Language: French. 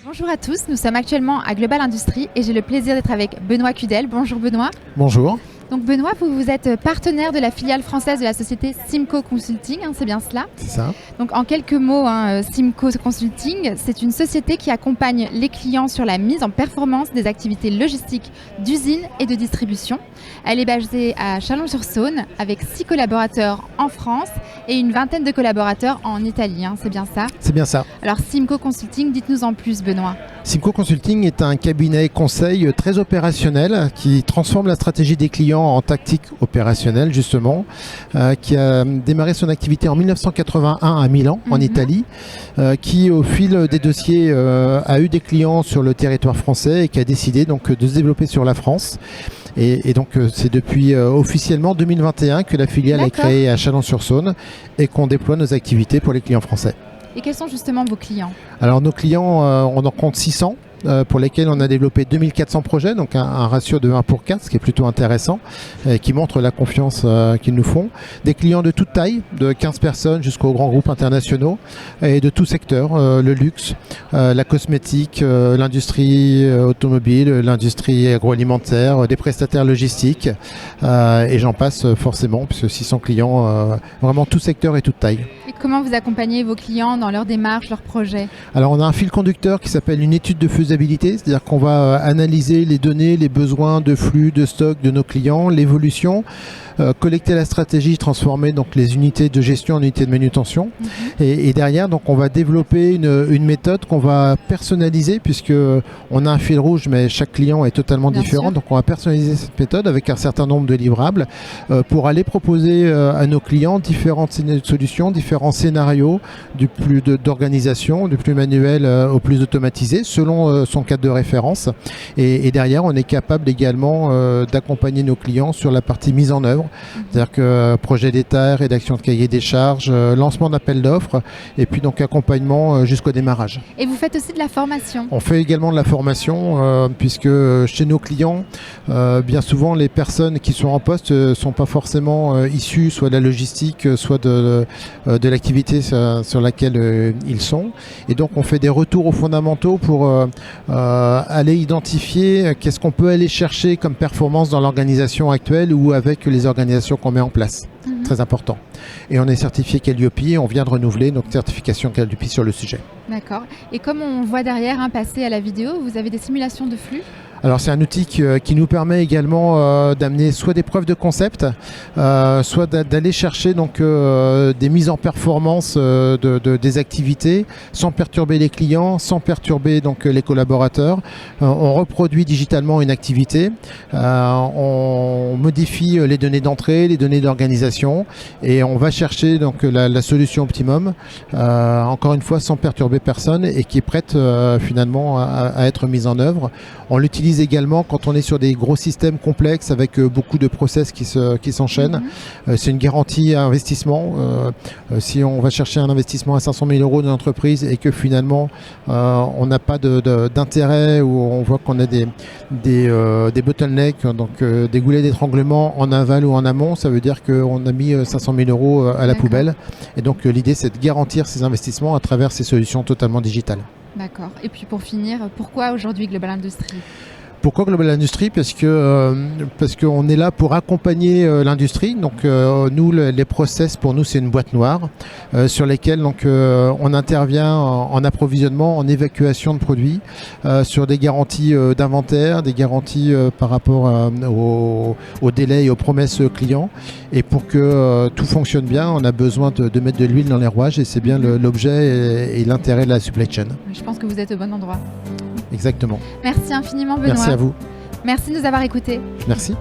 Bonjour à tous, nous sommes actuellement à Global Industries et j'ai le plaisir d'être avec Benoît Cudel. Bonjour Benoît. Bonjour. Donc Benoît, vous êtes partenaire de la filiale française de la société Simco Consulting, c'est bien cela? C'est ça. Donc en quelques mots, Simco Consulting, c'est une société qui accompagne les clients sur la mise en performance des activités logistiques d'usine et de distribution. Elle est basée à Chalon-sur-Saône avec 6 collaborateurs en France et une vingtaine de collaborateurs en Italie, c'est bien ça? C'est bien ça. Alors Simco Consulting, dites-nous en plus Benoît. Simco Consulting est un cabinet conseil très opérationnel qui transforme la stratégie des clients en tactique opérationnelle justement, qui a démarré son activité en 1981 à Milan, en Italie, qui au fil des dossiers a eu des clients sur le territoire français et qui a décidé donc de se développer sur la France. Et donc c'est depuis officiellement 2021 que la filiale est créée à Chalon-sur-Saône et qu'on déploie nos activités pour les clients français. Et quels sont justement vos clients? Alors nos clients, on en compte 600. Pour lesquels on a développé 2400 projets, donc un ratio de 1 pour 4, ce qui est plutôt intéressant, qui montre la confiance qu'ils nous font. Des clients de toute taille, de 15 personnes jusqu'aux grands groupes internationaux, et de tout secteur, le luxe, la cosmétique, l'industrie automobile, l'industrie agroalimentaire, des prestataires logistiques, et j'en passe forcément, puisque 600 clients, vraiment tout secteur et toute taille. Et comment vous accompagnez vos clients dans leur démarche, leurs projets? Alors on a un fil conducteur qui s'appelle une étude de faisabilité, c'est-à-dire qu'on va analyser les données, les besoins de flux, de stock de nos clients, l'évolution, collecter la stratégie, transformer donc les unités de gestion en unités de manutention. Et derrière, donc, on va développer une méthode qu'on va personnaliser, puisque on a un fil rouge, mais chaque client est totalement différent. Donc on va personnaliser cette méthode avec un certain nombre de livrables pour aller proposer à nos clients différentes solutions, différents scénarios, du plus d'organisation, du plus manuel au plus automatisé, selon son cadre de référence. Et derrière, on est capable également d'accompagner nos clients sur la partie mise en œuvre. C'est-à-dire que projet d'état, rédaction de cahier des charges, lancement d'appel d'offres et puis donc accompagnement jusqu'au démarrage. Et vous faites aussi de la formation? On fait également de la formation puisque chez nos clients, bien souvent les personnes qui sont en poste ne sont pas forcément issues soit de la logistique, soit de l'activité sur laquelle ils sont. Et donc on fait des retours aux fondamentaux pour aller identifier qu'est-ce qu'on peut aller chercher comme performance dans l'organisation actuelle ou avec les organisations qu'on met en place. Très important. Et on est certifié Calliope, on vient de renouveler notre certification Calliope sur le sujet. D'accord. Et comme on voit derrière passer à la vidéo, vous avez des simulations de flux? Alors c'est un outil qui nous permet également d'amener soit des preuves de concept, soit d'aller chercher donc des mises en performance des activités sans perturber les clients, sans perturber donc les collaborateurs. On reproduit digitalement une activité, on modifie les données d'entrée, les données d'organisation et on va chercher donc la solution optimum, encore une fois sans perturber personne et qui est prête finalement à être mise en œuvre. On l'utilise également quand on est sur des gros systèmes complexes avec beaucoup de process qui s'enchaînent. C'est une garantie à investissement. Si on va chercher un investissement à 500 000 € dans l'entreprise et que finalement on n'a pas d'intérêt ou on voit qu'on a des bottlenecks, donc des goulets d'étranglement en aval ou en amont, ça veut dire qu'on a mis 500 000 € à la poubelle. Et donc l'idée c'est de garantir ces investissements à travers ces solutions totalement digitales. D'accord. Et puis pour finir, pourquoi aujourd'hui Global Industries ? Pourquoi Global Industries ? Parce qu'on est là pour accompagner l'industrie. Donc nous, les process pour nous, c'est une boîte noire sur lesquelles donc on intervient en approvisionnement, en évacuation de produits, sur des garanties d'inventaire, des garanties par rapport au délai et aux promesses clients. Et pour que tout fonctionne bien, on a besoin de mettre de l'huile dans les rouages et c'est bien l'objet et l'intérêt de la supply chain. Je pense que vous êtes au bon endroit. Exactement. Merci infiniment Benoît. Merci à vous. Merci de nous avoir écoutés. Merci.